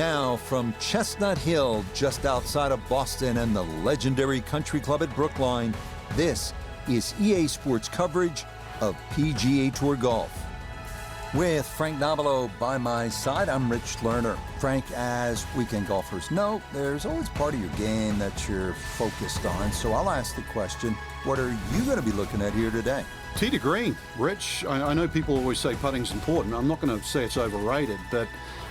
Now, from Chestnut Hill, just outside of Boston, and the legendary country club at Brookline, this is EA Sports coverage of PGA Tour Golf. With Frank Nobilo by my side, I'm Rich Lerner. Frank, as weekend golfers know, there's always part of your game that you're focused on. So I'll ask the question, what are you going to be looking at here today? Tee to green. Rich, I know people always say putting's important. I'm not going to say it's overrated, but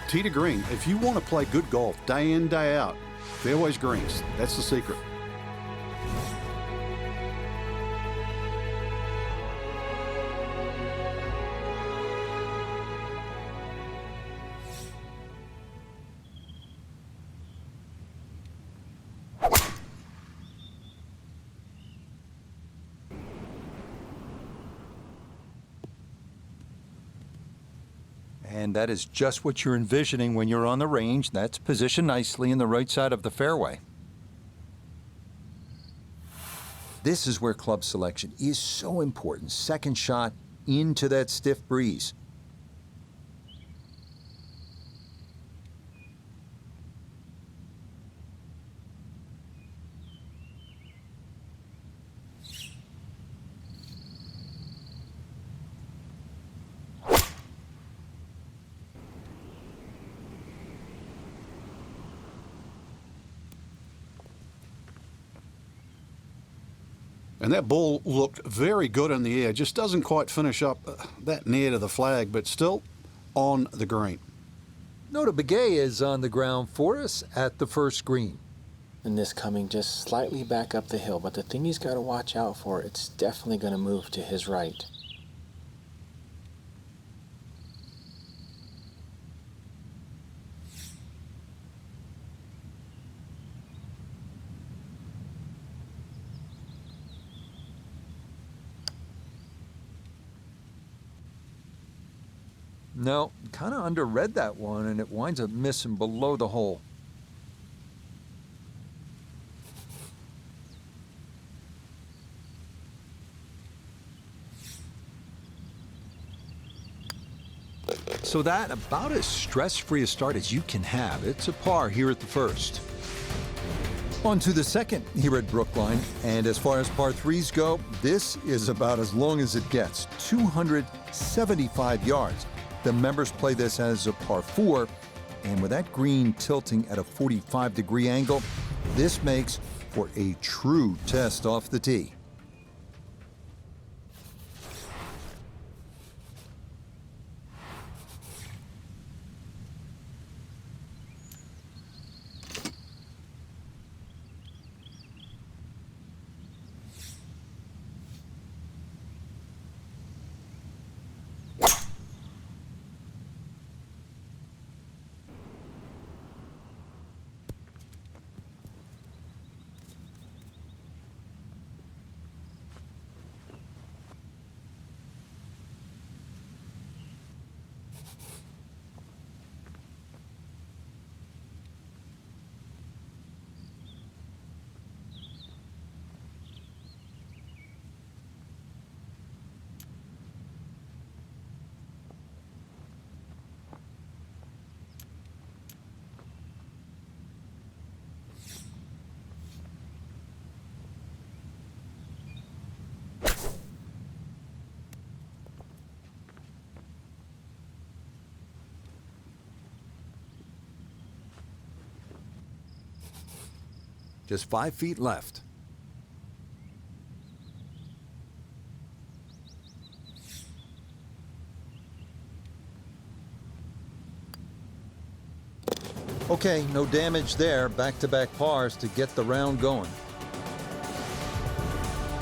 tee to green. If you want to play good golf day in, day out, fairways greens. That's the secret. And that is just what you're envisioning when you're on the range. That's positioned nicely in the right side of the fairway. This is where club selection is so important. Second shot into that stiff breeze. And that ball looked very good in the air. Just doesn't quite finish up that near to the flag, but still on the green. Nota Begay is on the ground for us at the first green. And this coming just slightly back up the hill, but the thing he's got to watch out for, it's definitely going to move to his right. No, kind of underread that one, and it winds up missing below the hole. So that about as stress-free a start as you can have. It's a par here at the first. On to the second here at Brookline, and as far as par threes go, this is about as long as it gets, 275 yards. The members play this as a par 4, and with that green tilting at a 45-degree angle, this makes for a true test off the tee. Just 5 feet left. Okay, no damage there. Back-to-back pars to get the round going.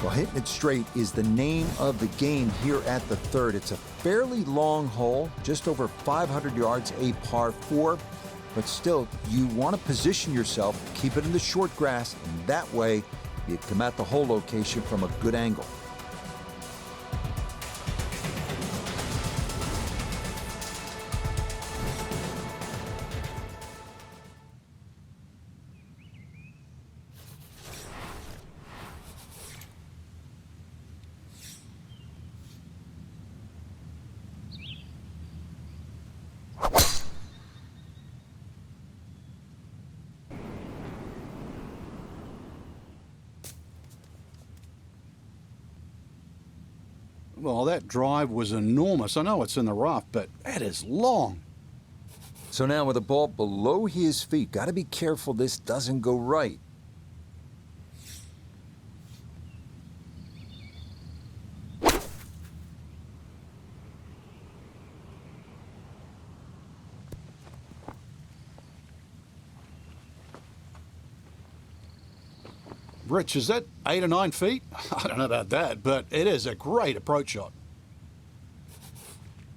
Well, hitting it straight is the name of the game here at the third. It's a fairly long hole, just over 500 yards, a par 4. But still, you want to position yourself, keep it in the short grass, and that way you come at the hole location from a good angle. Well, that drive was enormous. I know it's in the rough, but that is long. So now with the ball below his feet, got to be careful this doesn't go right. Rich, is that 8 or 9 feet? I don't know about that, but it is a great approach shot.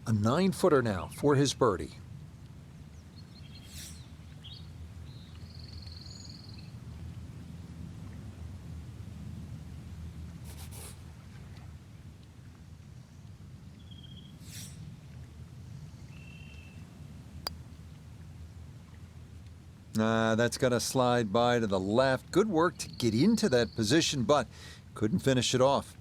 A 9-footer now for his birdie. That's going to slide by to the left. Good work to get into that position, but couldn't finish it off.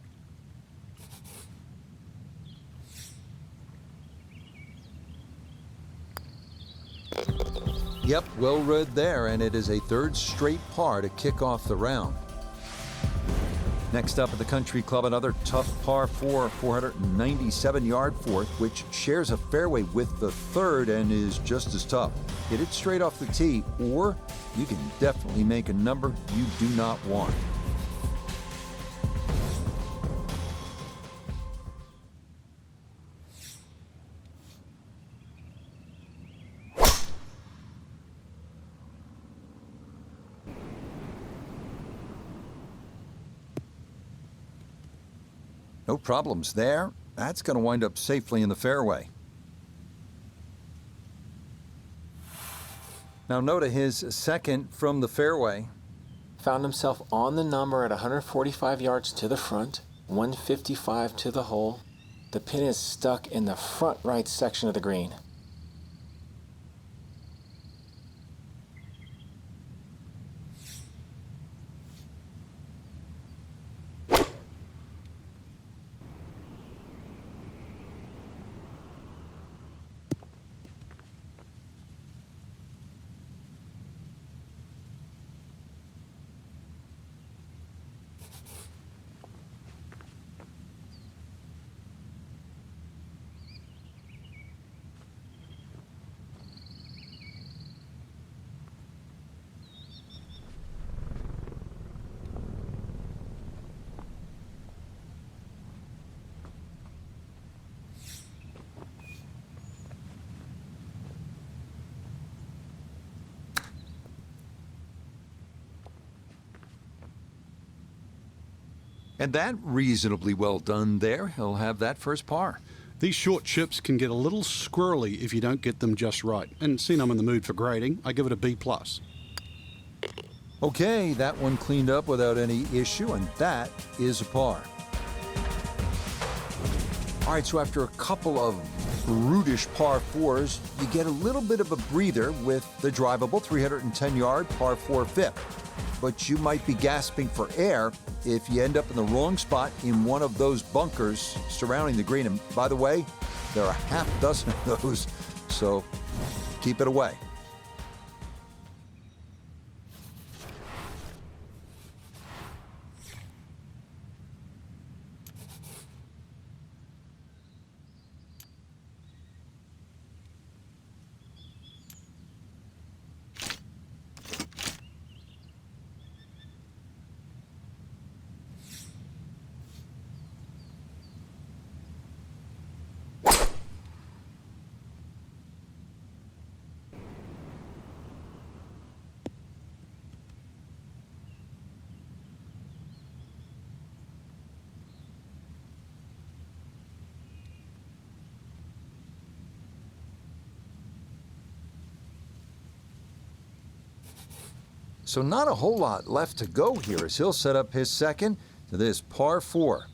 Yep, well read there, and it is a third straight par to kick off the round. Next up at the Country Club, another tough par 4, 497-yard fourth, which shares a fairway with the third and is just as tough. Hit it straight off the tee, or you can definitely make a number you do not want. No problems there. That's going to wind up safely in the fairway. Now Noda, his second from the fairway. Found himself on the number at 145 yards to the front, 155 to the hole. The pin is stuck in the front right section of the green. And that reasonably well done there. He'll have that first par. These short chips can get a little squirrely if you don't get them just right. And seeing I'm in the mood for grading, I give it a B+. Okay, that one cleaned up without any issue, and that is a par. All right, so after a couple of brutish par 4s, you get a little bit of a breather with the drivable 310-yard par 4 fifth. But you might be gasping for air if you end up in the wrong spot in one of those bunkers surrounding the green. And by the way, there are a half dozen of those, so keep it away. So not a whole lot left to go here as he'll set up his second to this par 4.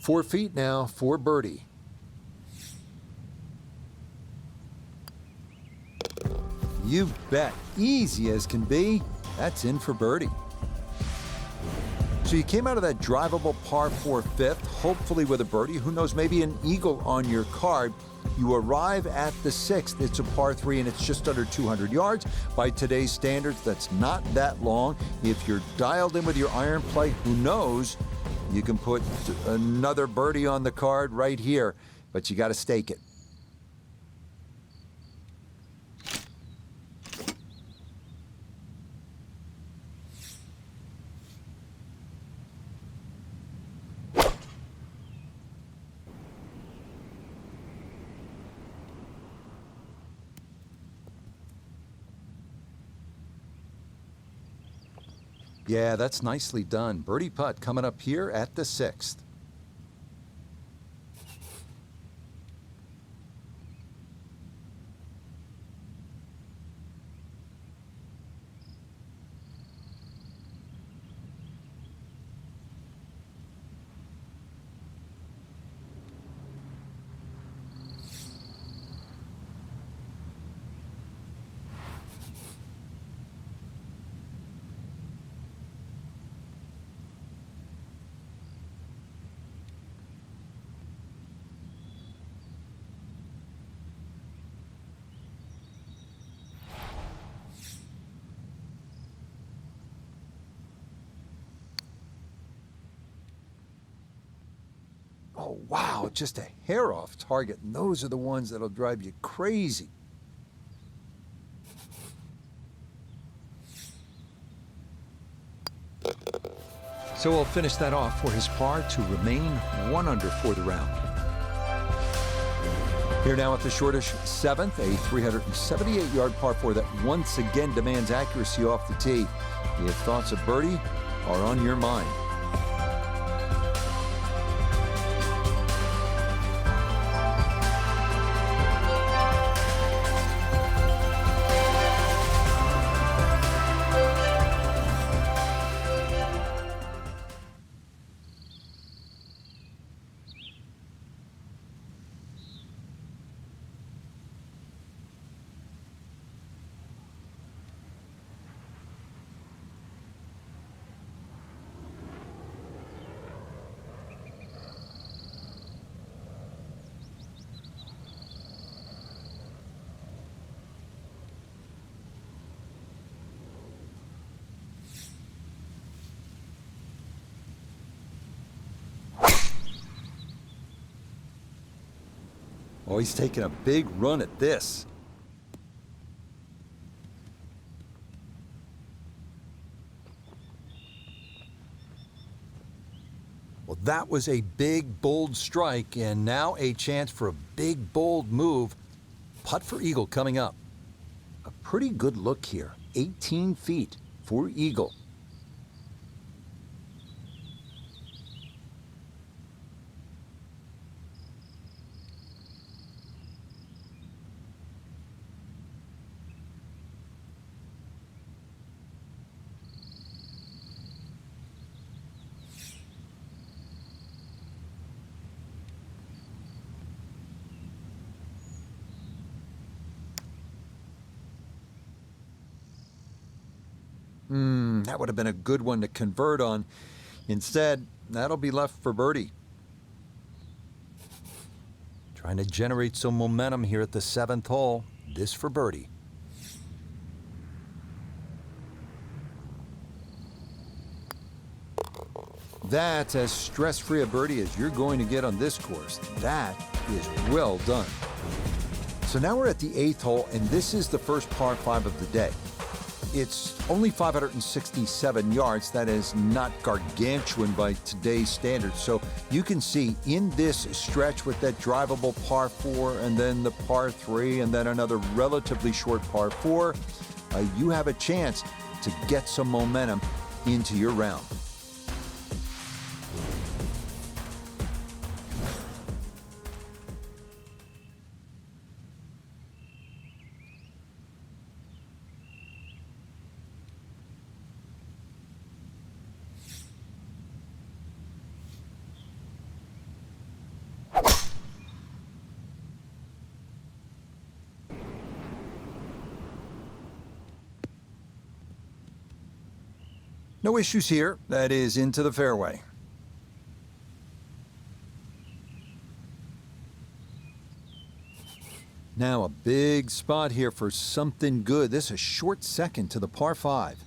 4 feet now for birdie. You bet. Easy as can be. That's in for birdie. So you came out of that drivable par 4 fifth, hopefully with a birdie. Who knows, maybe an eagle on your card. You arrive at the 6th. It's a par 3 and it's just under 200 yards. By today's standards, that's not that long. If you're dialed in with your iron play, who knows, you can put another birdie on the card right here, but you got to stake it. Yeah, that's nicely done. Birdie putt coming up here at the 6th. Oh, wow, just a hair off target. And those are the ones that'll drive you crazy. So we'll finish that off for his par to remain 1 under for the round. Here now at the shortish 7th, a 378-yard par 4 that once again demands accuracy off the tee. If thoughts of birdie are on your mind. Oh, he's taking a big run at this. Well, that was a big, bold strike, and now a chance for a big, bold move. Putt for eagle coming up. A pretty good look here. 18 feet for eagle. That would have been a good one to convert on. Instead, that'll be left for birdie. Trying to generate some momentum here at the 7th hole. This for birdie. That's as stress-free a birdie as you're going to get on this course. That is well done. So now we're at the 8th hole, and this is the first par 5 of the day. It's only 567 yards. That is not gargantuan by today's standards. So you can see in this stretch with that drivable par 4 and then the par 3 and then another relatively short par 4, you have a chance to get some momentum into your round. No issues here. That is into the fairway. Now a big spot here for something good. This is a short second to the par 5.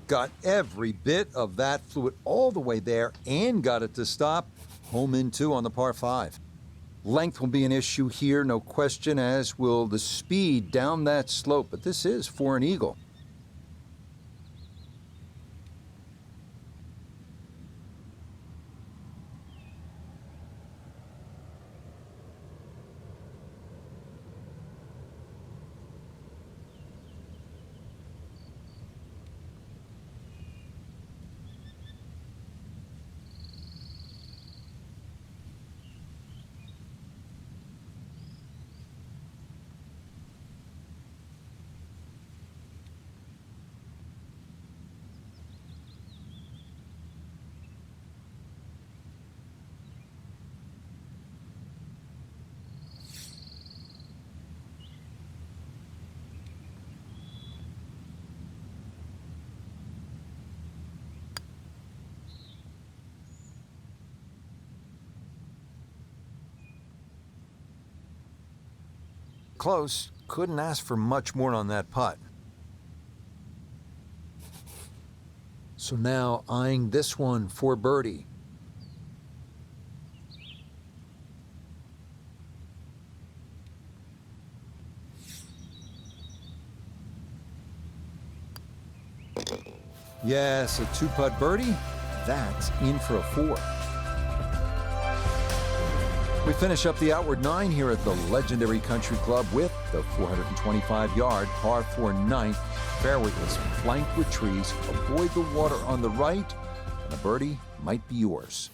Got every bit of that, flew it all the way there and got it to stop. Home in 2 on the par 5. Length will be an issue here, no question, as will the speed down that slope, but this is for an eagle. Close. Couldn't ask for much more on that putt. So now eyeing this one for birdie. Yes, a 2-putt birdie. That's in for a 4. We finish up the outward 9 here at the legendary Country Club with the 425-yard par 4 ninth. Fairway is flanked with trees. Avoid the water on the right, and a birdie might be yours.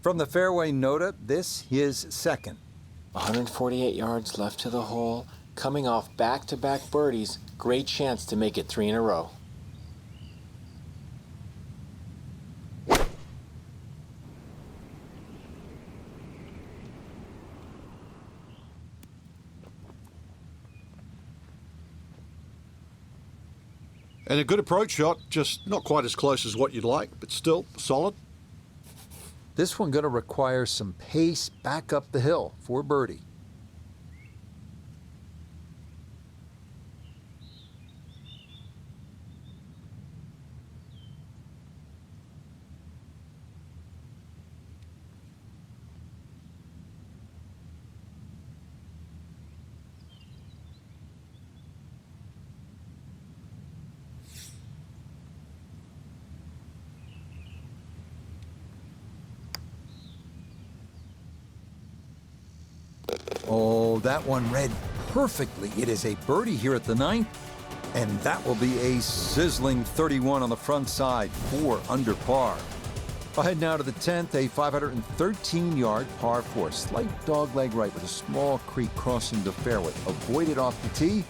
From the fairway nota, this is second. 148 yards left to the hole. Coming off back-to-back birdies, great chance to make it 3 in a row. And a good approach shot, just not quite as close as what you'd like, but still solid. This one going to require some pace back up the hill for birdie. Oh, that one read perfectly. It is a birdie here at the 9th, and that will be a sizzling 31 on the front side, 4 under par. Ahead now to the 10th, a 513-yard par 4. Slight dogleg right with a small creek crossing the fairway. Avoid it off the tee,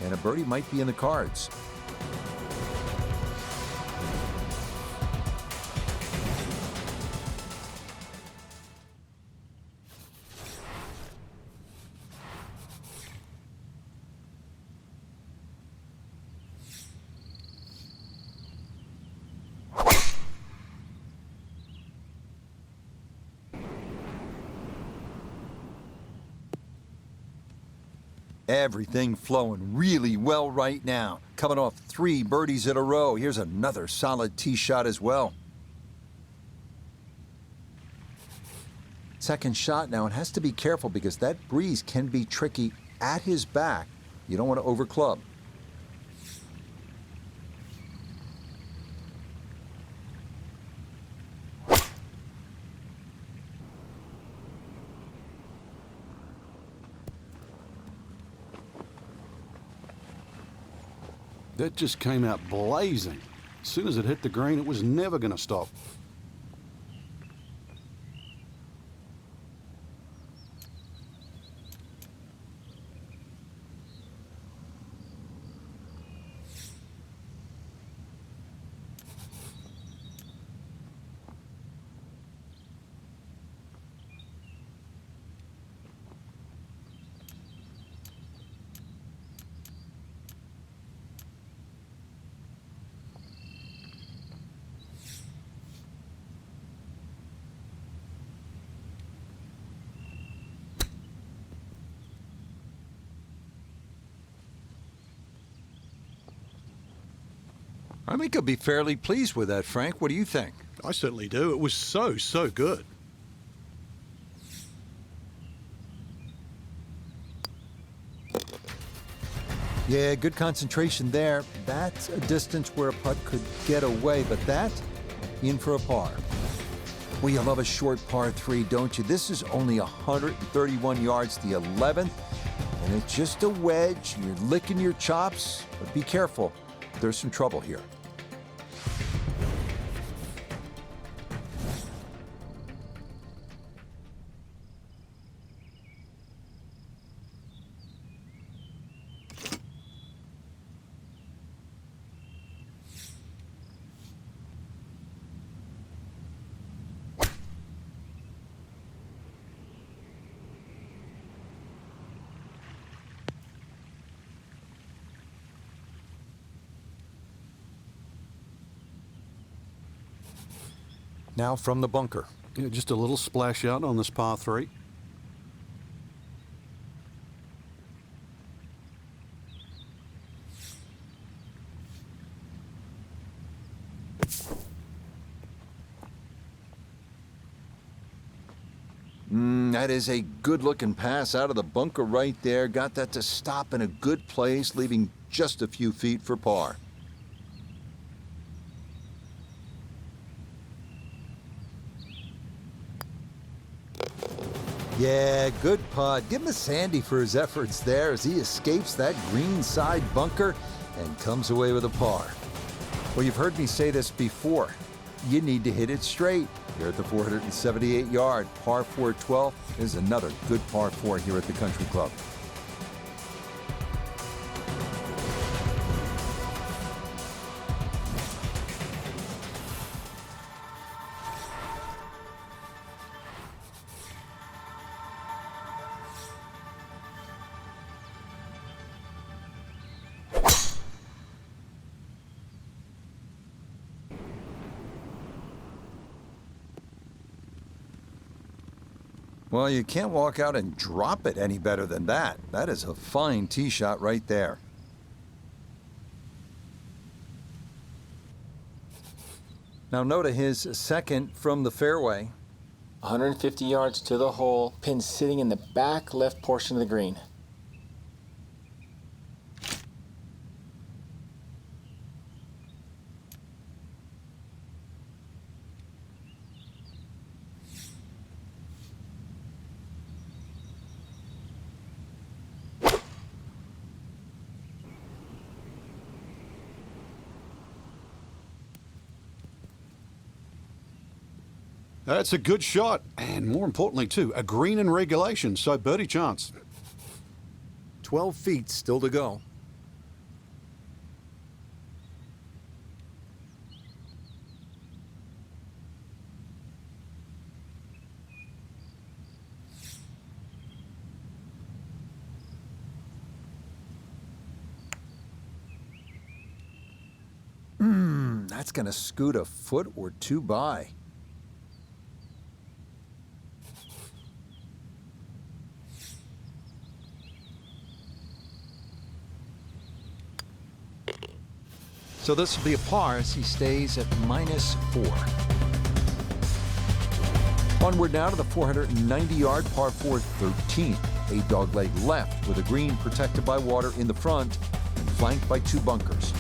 and a birdie might be in the cards. Everything flowing really well right now. Coming off 3 birdies in a row. Here's another solid tee shot as well. Second shot now, and has to be careful because that breeze can be tricky at his back. You don't want to overclub. That just came out blazing. As soon as it hit the green, it was never going to stop. I think he'll be fairly pleased with that, Frank. What do you think? I certainly do. It was so good. Yeah, good concentration there. That's a distance where a putt could get away, but that, in for a par. Well, you love a short par 3, don't you? This is only 131 yards, the 11th, and it's just a wedge. You're licking your chops, but be careful. There's some trouble here. Now from the bunker. Yeah, just a little splash out on this par 3. That is a good-looking pass out of the bunker right there. Got that to stop in a good place, leaving just a few feet for par. Yeah, good putt. Give him a Sandy for his efforts there as he escapes that green side bunker and comes away with a par. Well, you've heard me say this before. You need to hit it straight. Here at the 478-yard par 412 is another good par 4 here at the Country Club. Well, you can't walk out and drop it any better than that. That is a fine tee shot right there. Now note his second from the fairway. 150 yards to the hole, pin sitting in the back left portion of the green. That's a good shot, and more importantly, too, a green in regulation, so birdie chance. 12 feet still to go. That's going to scoot a foot or two by. So this will be a par as he stays at -4. Onward now to the 490-yard par 4 13th. A dogleg left with a green protected by water in the front and flanked by 2 bunkers.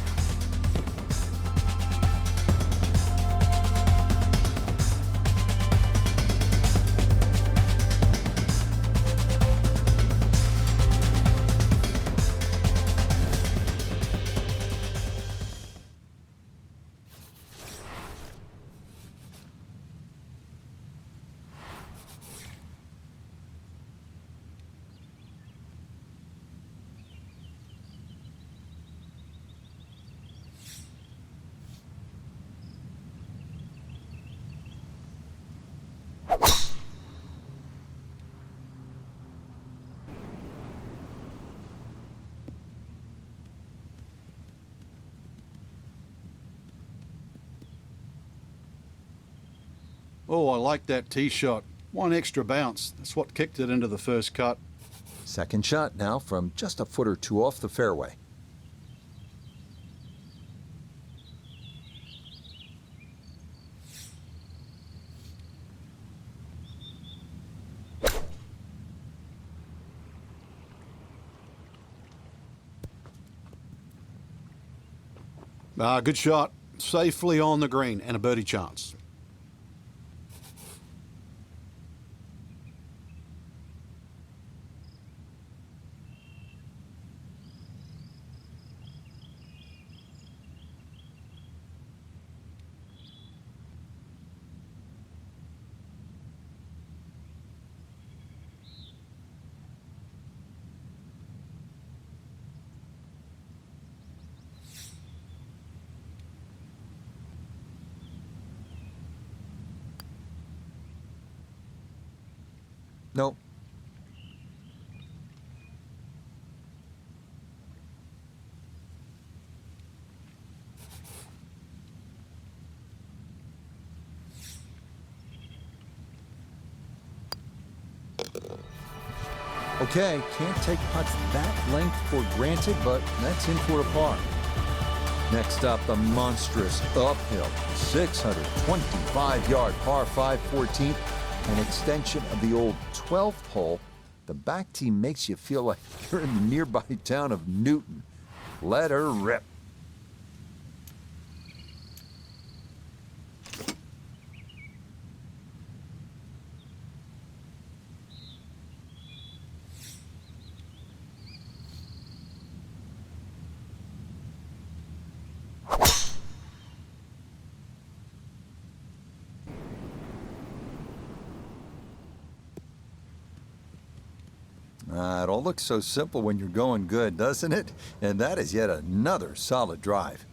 Oh, I like that tee shot. One extra bounce. That's what kicked it into the first cut. Second shot now from just a foot or 2 off the fairway. Good shot. Safely on the green and a birdie chance. Nope. Okay, can't take putts that length for granted, but that's in for a par. Next up, the monstrous uphill 625-yard par 5 14th, an extension of the old 12th hole. The back tee makes you feel like you're in the nearby town of Newton. Let her rip. It all looks so simple when you're going good, doesn't it? And that is yet another solid drive.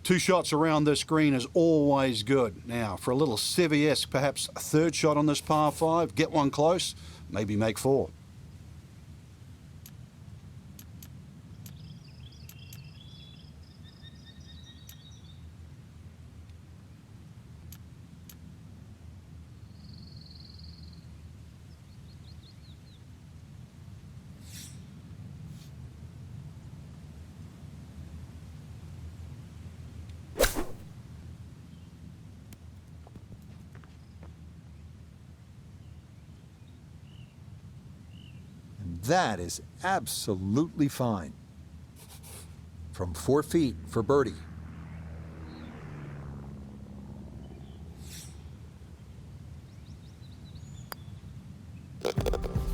Two shots around this green is always good. Now, for a little Seve-esque, perhaps a third shot on this par 5, get one close, maybe make 4. That is absolutely fine. From 4 feet for birdie.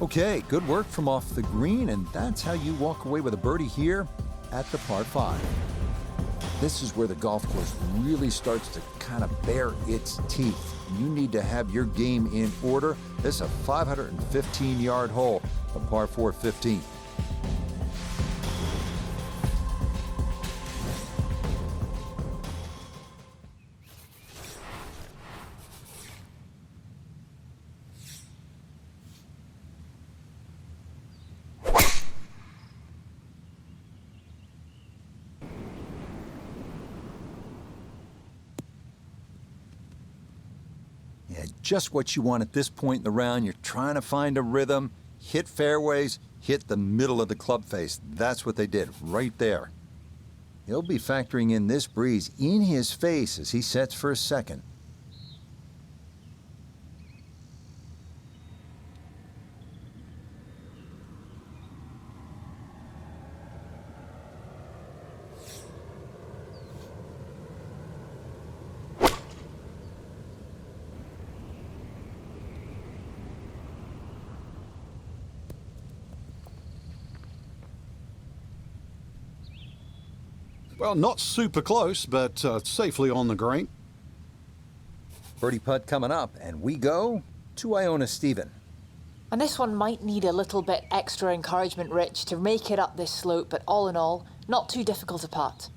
Okay, good work from off the green, and that's how you walk away with a birdie here at the par 5. This is where the golf course really starts to kind of bare its teeth. You need to have your game in order. This is a 515-yard hole, a par 4 15. Yeah, just what you want at this point in the round. You're trying to find a rhythm, hit fairways, hit the middle of the club face. That's what they did right there. He'll be factoring in this breeze in his face as he sets for a second. Well, not super close, but safely on the green. Birdie putt coming up, and we go to Iona Stephen. And this one might need a little bit extra encouragement, Rich, to make it up this slope, but all in all, not too difficult a putt.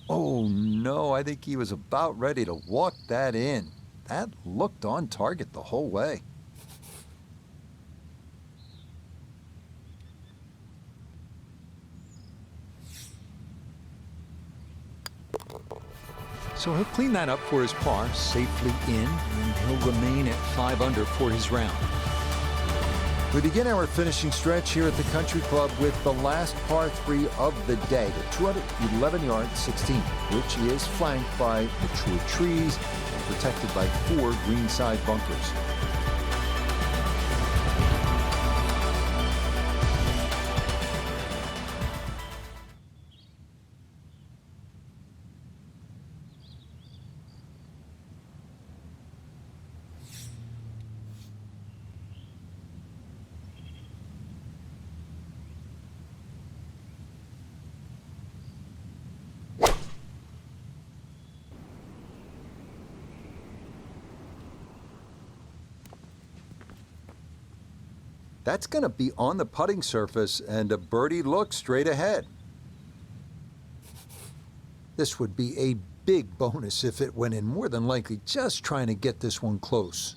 Oh no, I think he was about ready to walk that in. That looked on target the whole way. So he'll clean that up for his par, safely in, and he'll remain at 5 under for his round. We begin our finishing stretch here at the Country Club with the last par 3 of the day, the 211-yard 16, which is flanked by mature trees and protected by 4 greenside bunkers. That's going to be on the putting surface, and a birdie look straight ahead. This would be a big bonus if it went in, more than likely just trying to get this one close.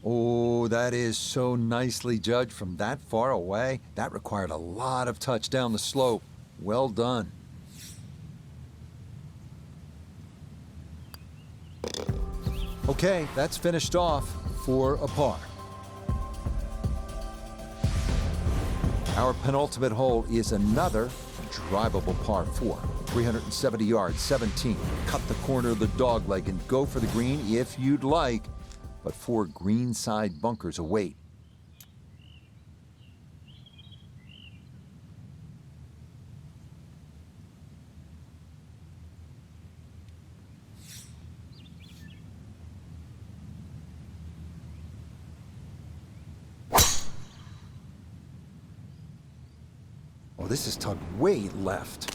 Oh, that is so nicely judged from that far away. That required a lot of touch down the slope. Well done. Okay, that's finished off for a par. Our penultimate hole is another drivable par 4. 370 yards, 17. Cut the corner of the dogleg and go for the green if you'd like, but 4 greenside bunkers await. Oh, this is tugged way left.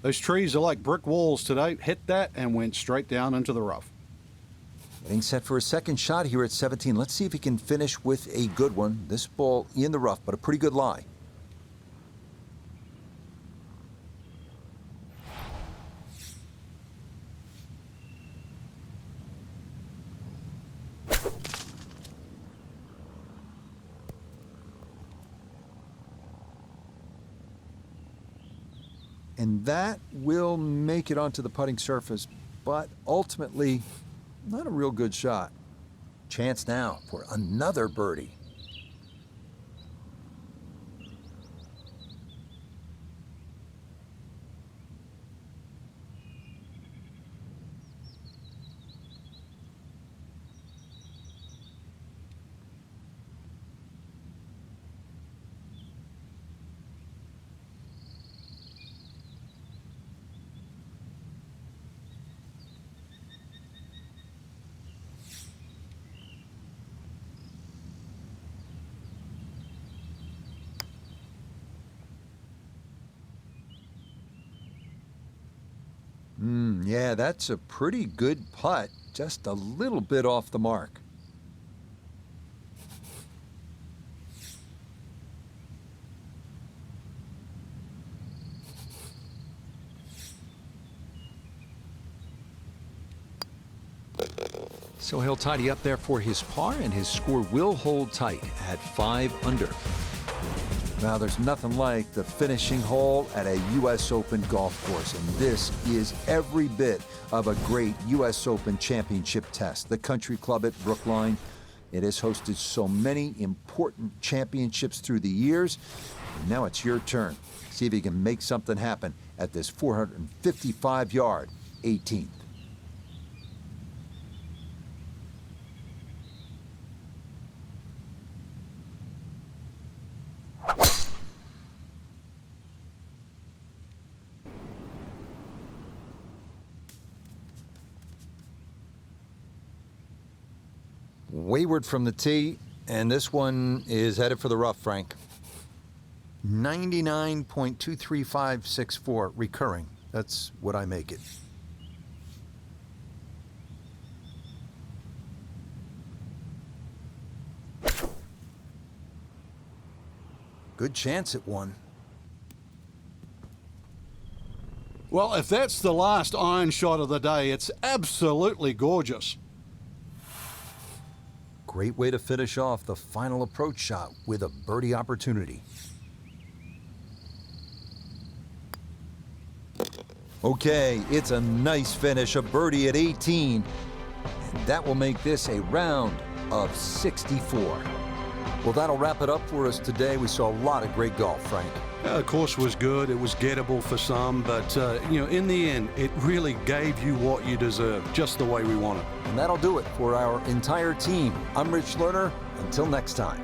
Those trees are like brick walls today. Hit that and went straight down into the rough. Getting set for a second shot here at 17. Let's see if he can finish with a good one. This ball in the rough, but a pretty good lie. And that will make it onto the putting surface, but ultimately, not a real good shot. Chance now for another birdie. Yeah, that's a pretty good putt, just a little bit off the mark. So he'll tidy up there for his par, and his score will hold tight at 5 under. Now, there's nothing like the finishing hole at a U.S. Open golf course, and this is every bit of a great U.S. Open championship test. The Country Club at Brookline, it has hosted so many important championships through the years, and now it's your turn. See if you can make something happen at this 455-yard 18th. Wayward from the tee, and this one is headed for the rough, Frank. 99.23564 recurring. That's what I make it. Good chance at one. Well, if that's the last iron shot of the day, it's absolutely gorgeous. Great way to finish off the final approach shot with a birdie opportunity. Okay, it's a nice finish, a birdie at 18. And that will make this a round of 64. Well, that'll wrap it up for us today. We saw a lot of great golf, Frank. The course was good. It was gettable for some, but, in the end, it really gave you what you deserve, just the way we want it. And that'll do it for our entire team. I'm Rich Lerner. Until next time.